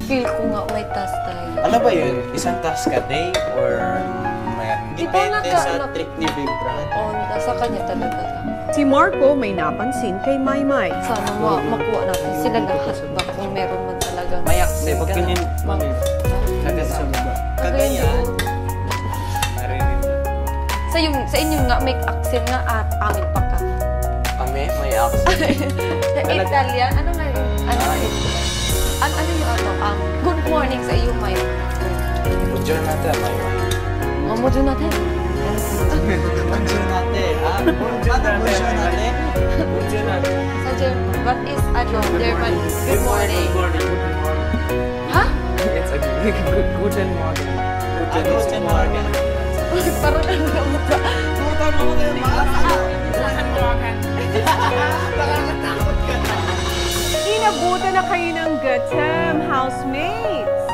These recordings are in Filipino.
Feel ko nga may task tayo. Ano ba yun? Isang task a day or mayroon? Depende sa trip ni Big Brother. Oo, nasa kanya talaga lang. Si Marco may napansin kay Maymay. Sana makuha natin sila lahat ba kung meron man talaga. May accent ka na. Kagat sa baba. Kagayan. Narinig mo. Sa inyo nga, may accent nga at amin pa ka. Kami? May accent. Italian? Ano nga yun? Ano yung good morning sa iyo, May. Bonjour natin, May. Bonjour natin. Bonjour natin. Bonjour natin. Bonjour natin. Sa German, what is German? Good morning. Ha? It's a guten Morgen. Guten Morgen. Parang ano na mo ba? Guten Morgen. Guten Morgen. Nakakatakot ka na. Inabutan na kayo ng gutom, housemates.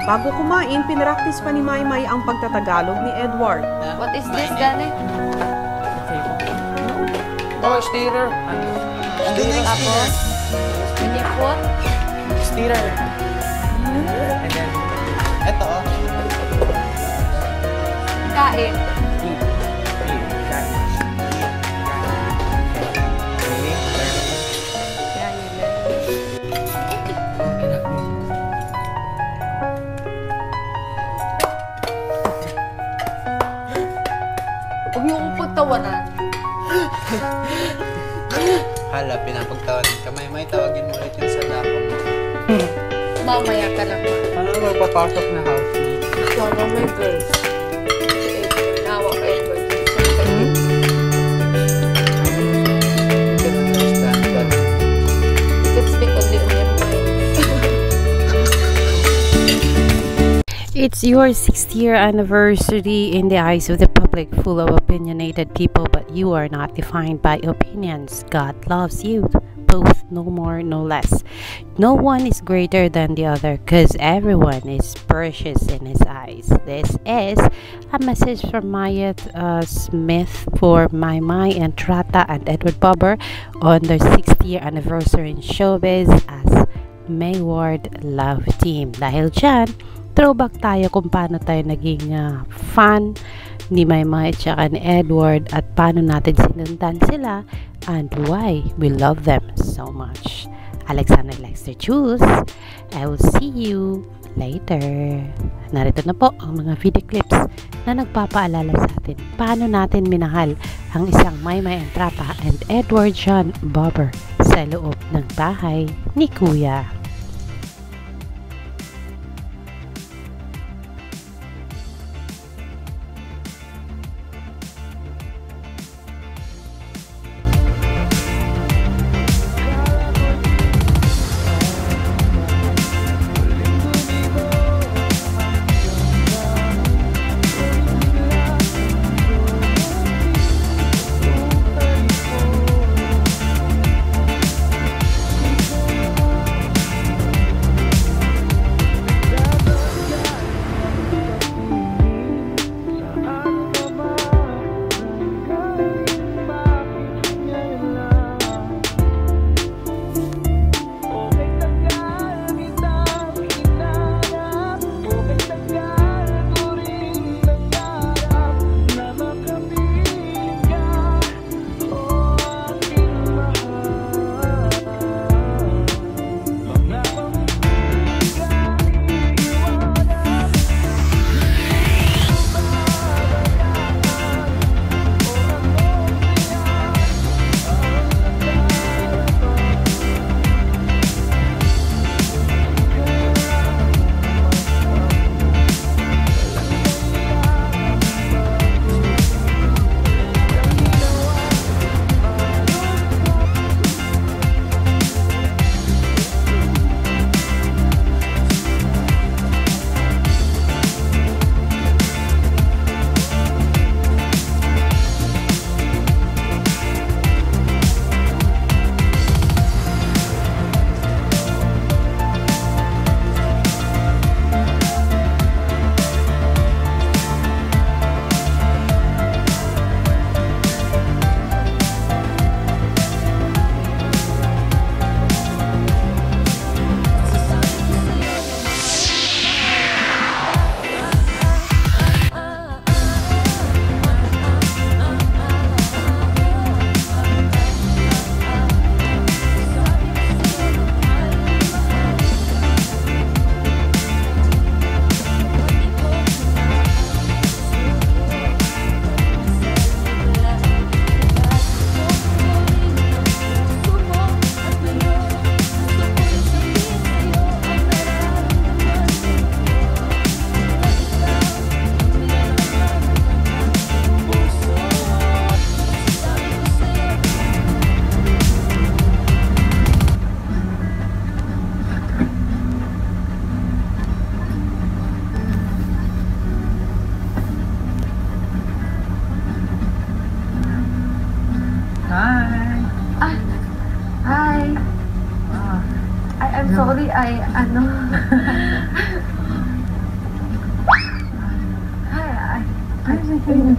Bago kumain, pinractice pa ni Maymay ang pagtatagalog ni Edward. What is this, Gane? Oh, steerer. Tapos, pinipot. Steerer. And then, eto. Kain. Huwag niyo kong pagtawanan. Hala, pinapagtawanan ka. May tawagin mo ulit yung sa dako mo. Mamaya ka lang. Ano ba papasok na house mo? Mama, may girls. Nawa ka, Edward. Can understand that. You can speak only on your mind. It's your 6th year anniversary in the eyes of the public, full of opinionated people, but you are not defined by opinions. God loves you, both, no more, no less. No one is greater than the other, because everyone is precious in His eyes. This is a message from Maya Smith for Maymay and Trata and Edward Bobber on their 6th year anniversary in showbiz as Mayward Love Team. Dahil dyan, throwback tayo kung paano tayo naging fan ni Maymay at ni Edward at paano natin sinundan sila and why we love them so much. Alexander Lexter Jules, I will see you later. Narito na po ang mga video clips na nagpapaalala sa atin paano natin minahal ang isang Maymay and Trata and Edward John Bobber sa loob ng bahay ni Kuya.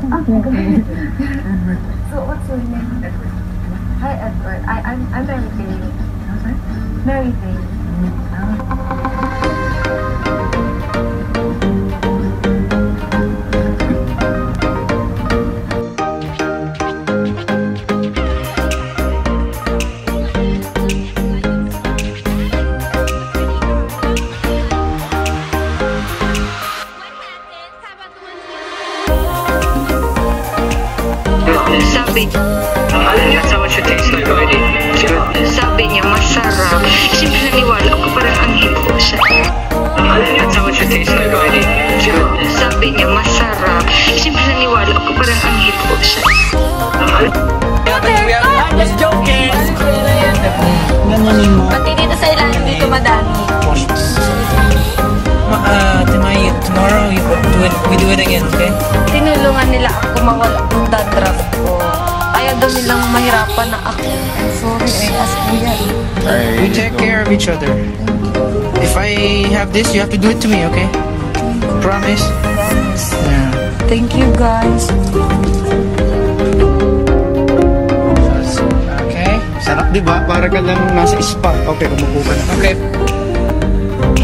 So what's your name? Edward. Hi Edward. I'm Mary Faye. Mary Faye. That's how it should taste like already. Sabi niya masarap. Siyempre naniwala ako parang anghel po siya. That's how it should taste like already. Sabi niya masarap. Siyempre naniwala ako parang anghel po siya. I'm just joking. Pati dito sa ilalim dito madami. Tomorrow we do it again, okay? Tinulungan nila ako mawala ng dandruff ko. Ayaw daw nilang mahirapan na ako. I'm sorry, I asked you yan. We take care of each other. If I have this, you have to do it to me, okay? Promise? Yeah. Thank you guys. Okay. Sarap, di ba? Para ka lang nasa spa. Okay, umupo ka na. Okay.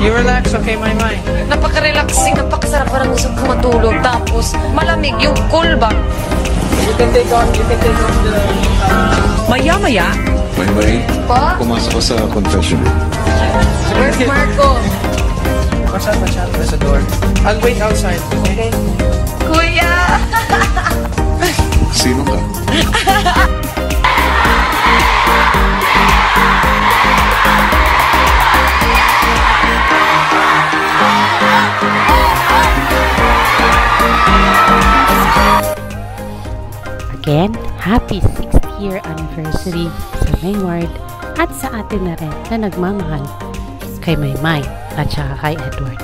You relax, okay, my mind. Napaka-relaxing, napakasarap, parang gusto ko matulog. Tapos malamig yung cool ba? You can take off the... Maya-maya, May Pa? pumasok ko sa confession. Where's Marco? Watch out sa door. I'll wait outside, okay? Kuya! Sino ka? Again, happy 6th year anniversary sa Mayward at sa atin na rin na nagmamahal kay Maymay at saka kay Edward.